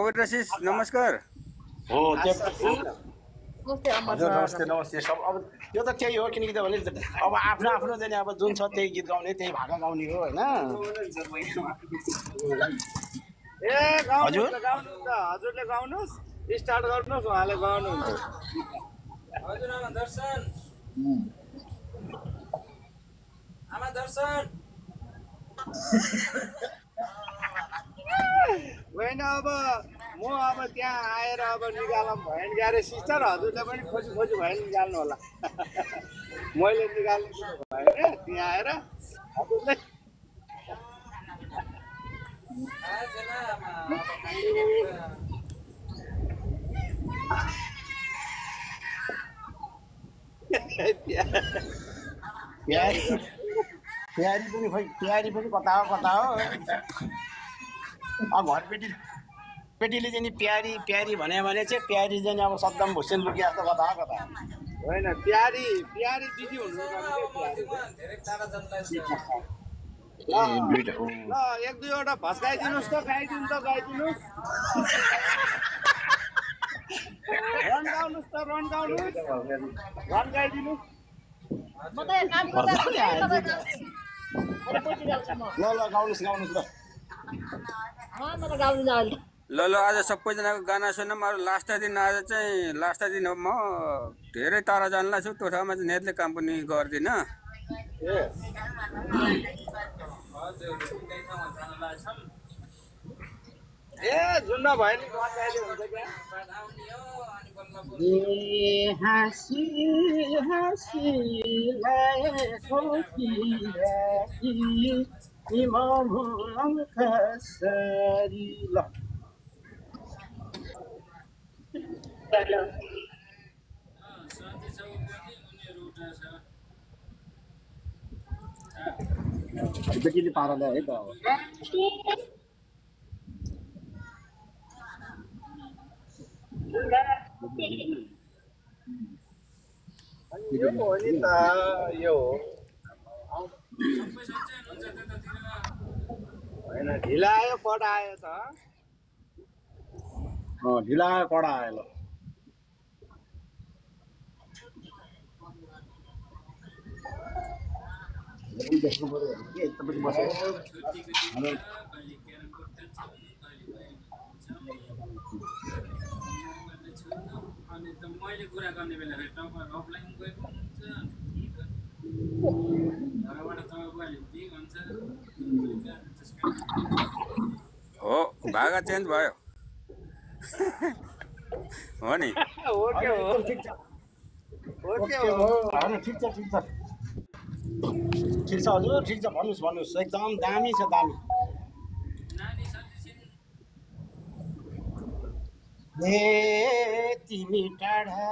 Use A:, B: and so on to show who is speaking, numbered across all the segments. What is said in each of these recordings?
A: ओड्रेसिस नमस्कार।
B: हो त्यो हजुर नमस्ते नमस्ते सब। अब यो त त्यही हो किनकि त भने अब आफ्नो आफ्नो चाहिँ अब जुन छ त्यही गीत गाउने त्यही भाका गाउने हो होइन।
C: ए गाउनु
B: हजुर
C: त गाउनु त हजुरले गाउनुस् स्टार्ट गर्नुस् उहाँले गाउनुहुन्छ।
D: हजुर आमा दर्शन आमा दर्शन
C: होइन अब म अब त्यहाँ आएर अब निकालौँ भयो नि गएर सिस्टर हजुरले पनि खोजी खोजी भयो नि निकाल्नु होला। मैले निकाल्नु भयो क्या त्यहाँ आएर हजुरले
D: आजना आमा
B: प्यारी प्यारी पनि खोइ प्यारी पनि कता हो अब घर पेटीले चाहिँ नि प्यारी प्यारी भने चाहिँ प्यारी चाहिँ अब सद्दाम हुसेन लुकी जस्तो कता
C: होइन प्यारी प्यारी दिदी हुनुहुन्छ
D: धेरै टाढा जन्माएछ।
C: ल एक दुईवटा भस्काइदिनुहोस् त गाइदिनुहोस् रन गाउनुहोस् त रन गाइदिनुहोस्।
B: ल गाउनुहोस्
A: ल आज सबैजनाको गाना सुनौँ। अरू लास्ट दिन आज चाहिँ लास्ट दिन म धेरै टाढा जानला छु। त्यो ठाउँमा चाहिँ नेटले काम पनि गर्दिनँ।
D: हजुर कुनै ठाउँमा जान लाग्छन्
C: ए जुन्न भयो नि गन गाइदियो हुन्छ क्या
D: बाद आउने हो अनि बल्ल
B: हाँसी हाँसी कसरी ल
D: शान्ति छ पनि उनीहरू उठा छ
B: बेटीले पाराले है त
C: यो हो नि त यो हो
D: सबै सन्चै हुनुहुन्छ त्यतातिर?
C: होइन ढिला आयो पढ आयो त
B: ढिला कडा आयो ल देख्नु पर्यो के तपाईँ बसेर
D: छुट्टीको दिन कहिले क्यारम बोर्ड खेल्छौँ कहिले छोड्नु अनि त मैले कुरा गर्ने बेला फेरि तपाईँ अफलाइन गएको हुन्छ घरबाट तपाईँ गयो के भन्छ
A: हो भागा चेन्ज भयो हो नि।
C: ओके हो
B: ठिक छ
C: ओके हो
B: होइन ठिक छ हजुर ठिक छ भन्नुहोस् एकदम दामी छ दामी।
D: नानी सजिसिन
B: ए तिमी टाढा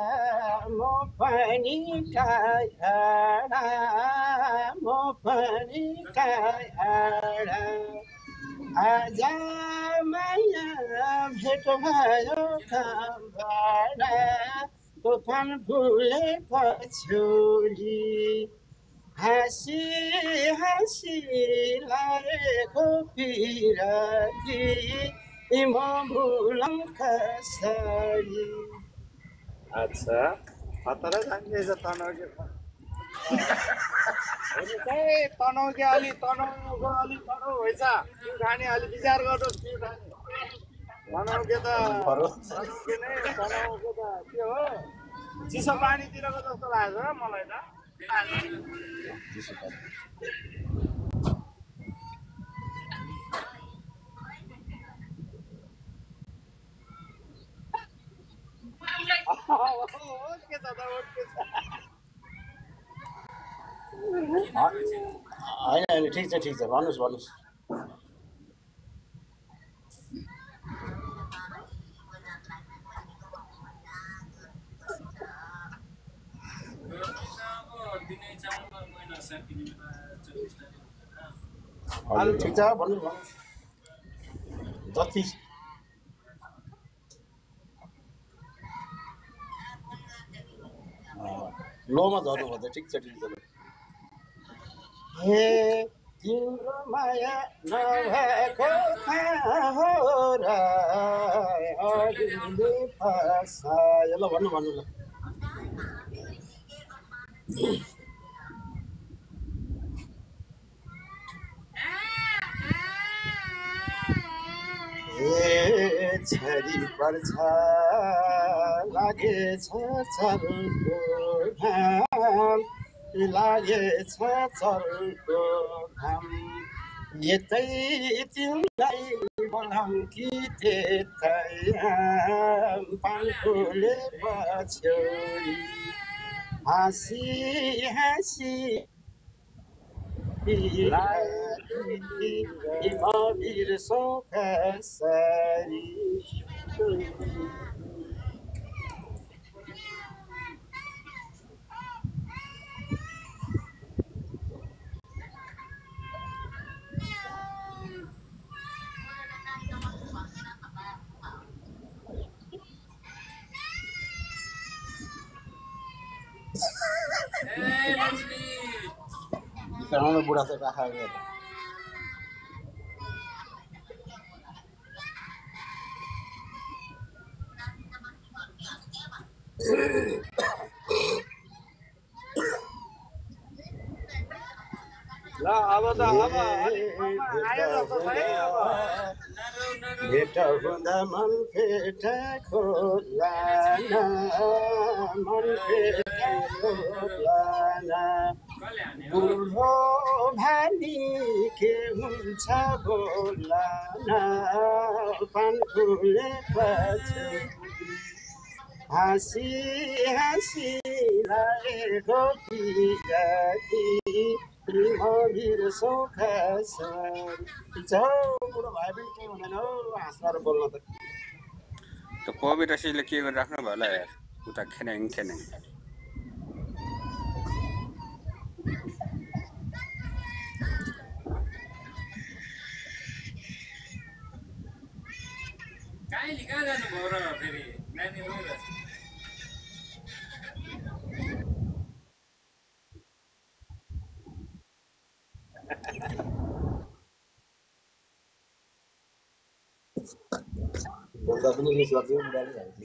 B: म पनि टाढा आज माया भेट भयो कामबाट तुफान फुले पछौली हाँसी हाँसी लागेको पिराती म भुलौँ कसरी।
C: अच्छा खतरा जान्दैछ तनाउके तनाउके अलि तनाउको अलि तनाउ भएछ त्यो खाने अलि विचार गर्नुहोस् त्यो खाने तनाउके त तनाउके नै तनाउको त के हो चिसो पानीतिरको जस्तो लाग्छ मलाई त ओके दादा ओके
B: होइन ठिक छ भन्नुहोस्
D: दिनै चाडबाड महिना सकिने बेला 24 तारिक
B: हजुर ठिक छ भन्नुहोस् जति लोमा झर्नुभयो त ठिक छ हे तिम्रो माया नभएको कहाँ हो र लाग्ने भाषा ल भन्नु भन्नु ल छरी पर्छ लागेछ चलको घाम लागेछ चलको घाम यतै तिमीलाई बोलाउँ कि त्यतै पानफुले पछ्यौरी हाँसी हाँसी बिर्सौँ कसरी बुढा चाहिँ पाखा गएर
C: ल अब त अब आयो जस्तो छ है अब
B: भेट हुँदा मन फेट खोला मन फेट खोला बुढो भानी के हुन्छ बोला पानफुले पछ्यौरी हाँसी हाँसी लागेको पिराती बिर्सौँ कसरी बुढो भाइ पनि के हुँदैन हौ हाँस्दा बोल्न त
A: पवित्र सिजले के गरिराख्नु भयो होला यार उता खेनाङ खेनाङ
D: काइली कहाँ जानुभयो र फेरि नानी रोइरहेछ
B: बोल्दा पनि रिस लाग्छ बुढाले हाल्छ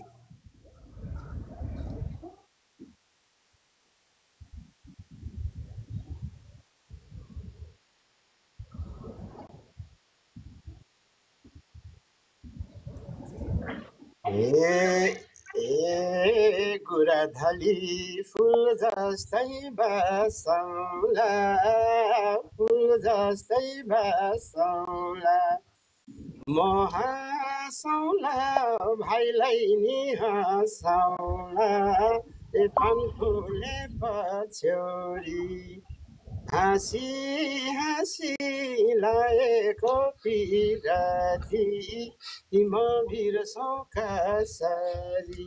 B: ए गुराधली फुल जस्तै बसौला फुल जस्तै बसौला म हाँसौला भाइलाई नि हाँसौला ए पानफुले पछ्यौरी हाँसी हाँसी लागेको पिराती म बिर्सौँ कसरी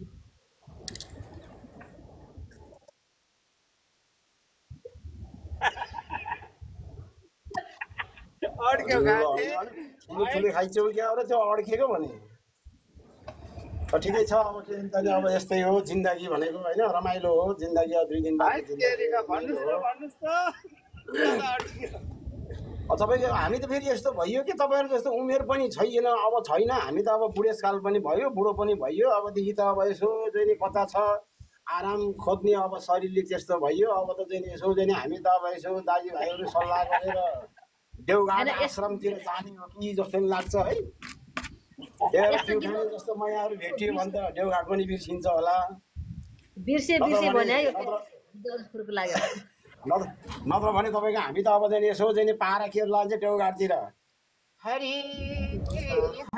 C: अड्क्यो गाथे
B: ठुलो खाइछौ क्या र त्यो अड्केको भने ठिकै छ अब के अब यस्तै हो जिन्दगी भनेको होइन रमाइलो हो जिन्दगी 2 दिन बाद
C: भन्नुस् त
B: तपाईँको हामी त फेरि यस्तो भइयो कि तपाईँहरू जस्तो उमेर पनि छैन अब छैन हामी त अब बुढेसकाल पनि भयो बुढो पनि भइयो अबदेखि त अब यसो चाहिँ कता छ आराम खोज्ने अब शरीरले त्यस्तो भइयो अब त चाहिँ यसो चाहिँ हामी त अब यसो दाजुभाइहरू सल्लाह गरेर देवघाट आश्रमतिर जाने हो कि जस्तो लाग्छ है जस्तो मायाहरू भेटियो भने त देवघाट पनि बिर्सिन्छ होला नत्र भने तपाईँको हामी त अब चाहिँ यसो चाहिँ पारा खेल लान्छ देवघाटतिर हरि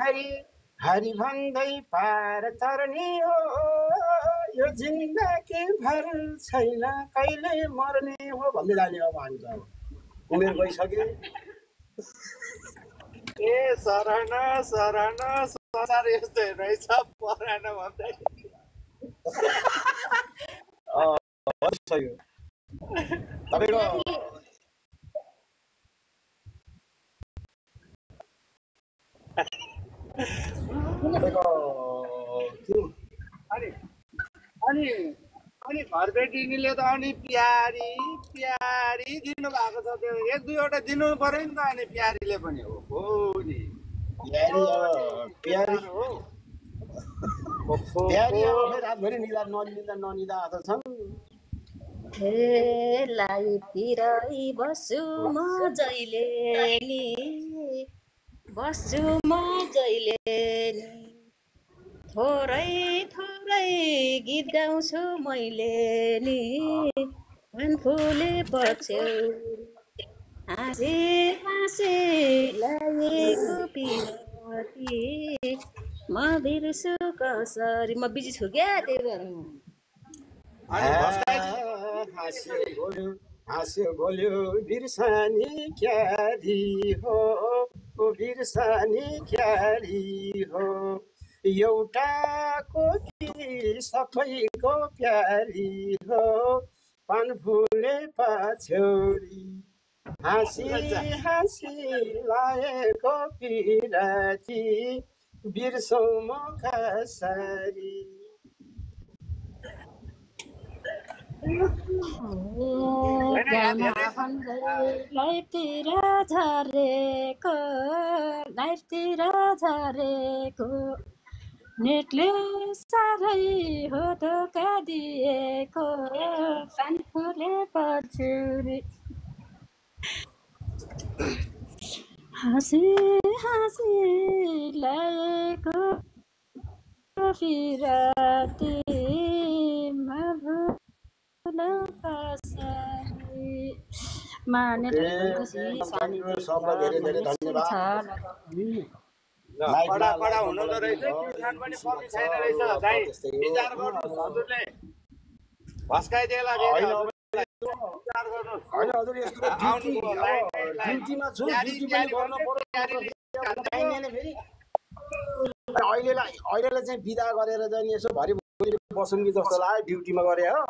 B: हरि हरि भन्दै पार तर्ने हो यो जिन्दगी भर छैन कहिले मर्ने हो भन्दै जाने अब हामी त अब उमेर गइसक्यो
C: ए शरण शरण संसार यस्तै रहेछ परान भन्दै
B: तपाईँको
C: अनि घरबेटीनीले त अनि प्यारी प्यारी दिनु भएको छ त्यो 1-2 वटा दिनु पर्यो नि त अनि प्यारीले पनि हो नि
B: प्यारी हो बिहारी अब फेरि रातभरि निदा ननिदा आएको छन्।
E: हेलाई पिरै बस्छु म जहिले नि बस्छु म जहिले नि थोरै थोरै गीत गाउँछु मैले नि मन फुले पछ्यौरी हाँसी हाँसी लागेको पिरती म बिर्छु कसरी म बिजी छु क्या त्यही भएर
B: हाँस्यो बोल्यो बिर्सानी क्यारी हो बिर्सानी क्यारी हो एउटाको कि सबैको प्यारी हो पान फुले पछ्यौरी हाँसी हाँसी लागेको पिराती बिर्सौँ म कसरी।
E: गाना भन्दै लाइफतिर झरेको नेटले साह्रै हो धोका दिएको पानी फुले पछ्यौरी हाँसी हाँसी लागेको पिरातीमा
B: सबलाई धेरै धेरै धन्यवाद।
C: कडा हुनुहुँदो रहेछ प्युठान पनि कमी छैन रहेछ दाइ विचार गर्नुहोस् हजुरले भस्काइदिएला
B: होइन हजुर यस्तो ड्युटीमा छु ड्युटी पनि गर्नु पर्यो फेरि अहिलेलाई चाहिँ बिदा गरेर चाहिँ यसो भरि बसौँ कि जस्तो लाग्यो ड्युटीमा गरे हो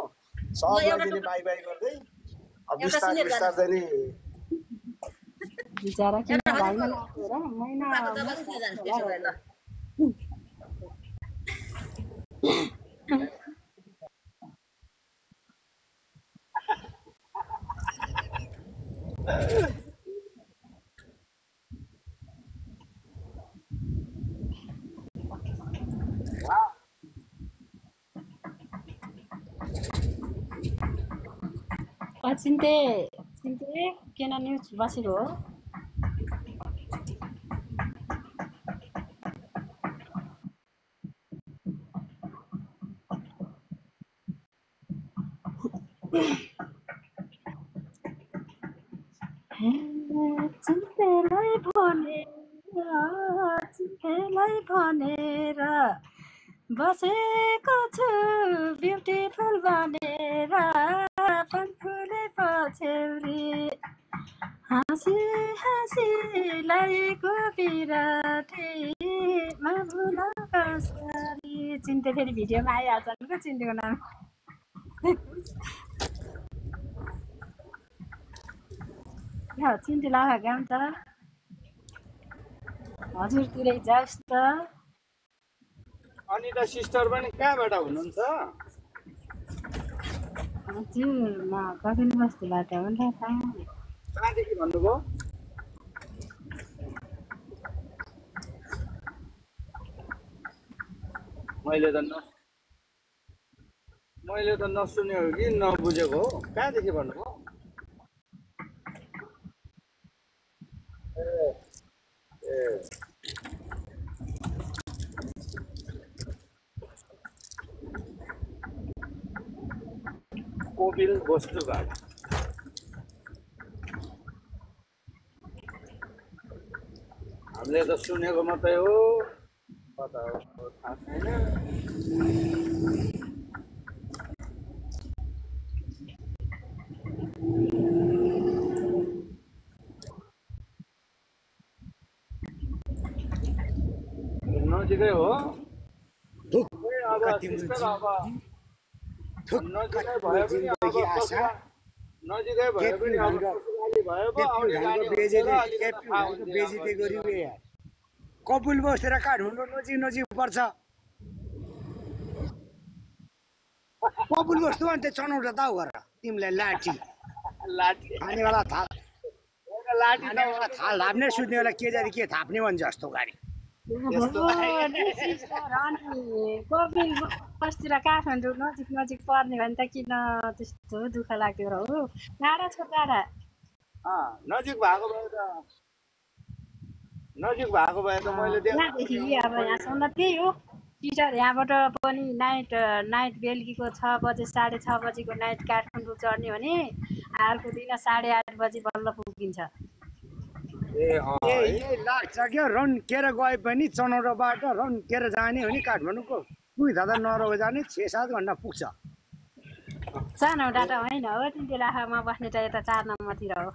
B: सबलाई चाहिँ बाई बाई गर्दै अब बिस्तार बिस्तार चाहिँ नि
E: बिचारा किन भाइमा चिन्ते किन न्युज बसेको हो चिन्तेलाई भनेर बसेको छु ब्युटिफुल बनेर फुले पछ्यौरी हाँसी हाँसी लागेको पिरातीमा भुल कसरी चिन्ते फेरि भिडियोमा आइहाल्छ नि त चिन्तेको नाम चिन्ते लागा गाउँ त हजुरतिरै जाओस् त
C: अनि त सिस्टर पनि कहाँबाट हुनुहुन्छ
E: हजुर म कपिल बस्तीबाट हो नि त
C: कहाँदेखि भन्नुभयो मैले त नसुनेको कि नबुझेको हो कहाँदेखि भन्नुभयो कोपिल बस्तुघाट हामीले त सुनेको मात्रै हो कता हो थाहा छैन नजिकै हो अब सिस्टर अब नजिकै भयो पनि अब
F: बेजिती गरियो यार कपुल बसेर काठमाडौँ नजिक पर्छ कपुल बस्नु अनि त्यो चनौट त हो गरेर तिमीलाई लाठी खानेवाला थाल थाप्ने सुत्नेवाला के जाति के थाप्ने भन्छ जस्तो गाडी
C: यस्तो
E: नि सिस्टर अनि कपिल बस्तिर काठमाडौँ नजिक नजिक पर्ने भने त किन त्यस्तो दुःख लाग्यो र हो टाढा छ टाढा
C: नजिक भएको भए त मैले
E: यहाँदेखि अब यहाँसम्म त्यही हो टिचर यहाँबाट पनि नाइट बेलुकीको 6 बजे 6:30 बजीको नाइट काठमाडौँ चढ्ने भने अर्को दिन 8:30 बजी बल्ल पुगिन्छ
F: यही लाग्छ क्या रन्केर गए पनि चनौराबाट रन्केर जाने हो नि काठमाडौँको पुग्दा त नरौ जाने 6-7 घन्टा पुग्छ
E: चनौरा त होइन हो तिनतेलाखामा बस्ने त यता 4 नम्बरतिर हो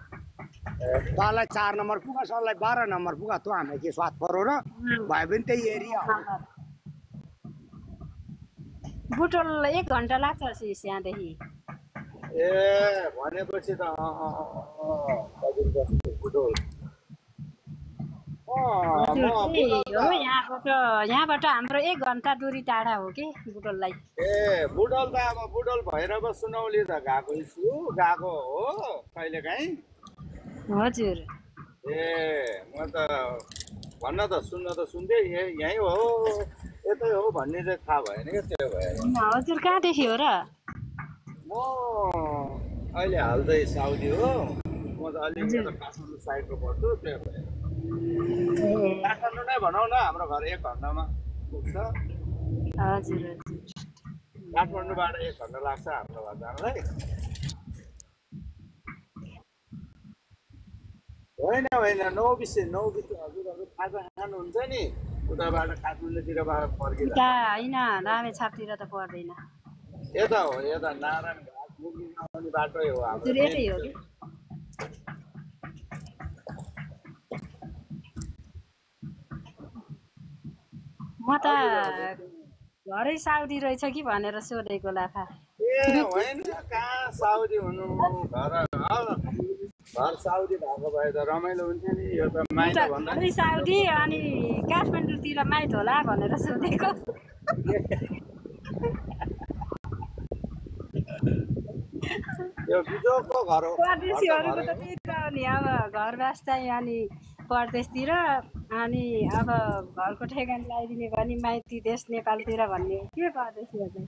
F: तँलाई 4 नम्बर पुगा सरलाई 12 नम्बर पुगा तँ हामीलाई के स्वाद परो र भए पनि त्यही एरिया हो
E: बुटोल 1 घन्टा लाग्छ यहाँदेखि
C: ए भनेपछि त बुटोल
E: यहाँबाट हाम्रो 1 घन्टा दूरी टाढा हो कि बुटोललाई
C: ए बुटोल त अब बुटोल भैरव सुनौली त गएको हो कहिलेकाहीँ
E: हजुर
C: ए म त भन्न त सुन्दै यहीँ हो यतै हो भन्ने चाहिँ थाहा भएन क्या त्यो भएर
E: हजुर कहाँदेखि हो र
C: म अहिले हाल्दै साउदी हो म त अलिकति काठमाडौँ साइडको पर्छु त्यो भएर काठमाडौँ नै भनौँ न हाम्रो घर 1 घन्टामा पुग्छ
E: हजुर
C: काठमाडौँबाट 1 घन्टा लाग्छ हाम्रो घर जानलाई होइन नौ बिसे हजुरहरू खाजा खानुहुन्छ नि उताबाट काठमाडौँतिरबाट फर्किँदा
E: होइन रामेछापतिर त पर्दैन
C: यता हो यता नारायण घाट मुगि आउने बाटै हो हाम्रो
E: यतै हो कि म त घरै साउदी रहेछ कि भनेर सोधेको लाफा
C: ए होइन कहाँ साउदी हुनु घर साउदी भएको भए त रमाइलो हुन्थ्यो नि यो त माइत भन्दा
E: घरै साउदी अनि काठमाडौँतिर माइत होला भनेर सोधेको
C: यो बिजोकको घर हो
E: परदेशीहरूको त त्यही त हो नि अब घरबास चाहिँ अनि परदेशतिर अनि अब घरको ठेगान लगाइदिने भने माइती देश नेपालतिर भन्ने के परदेशीहरू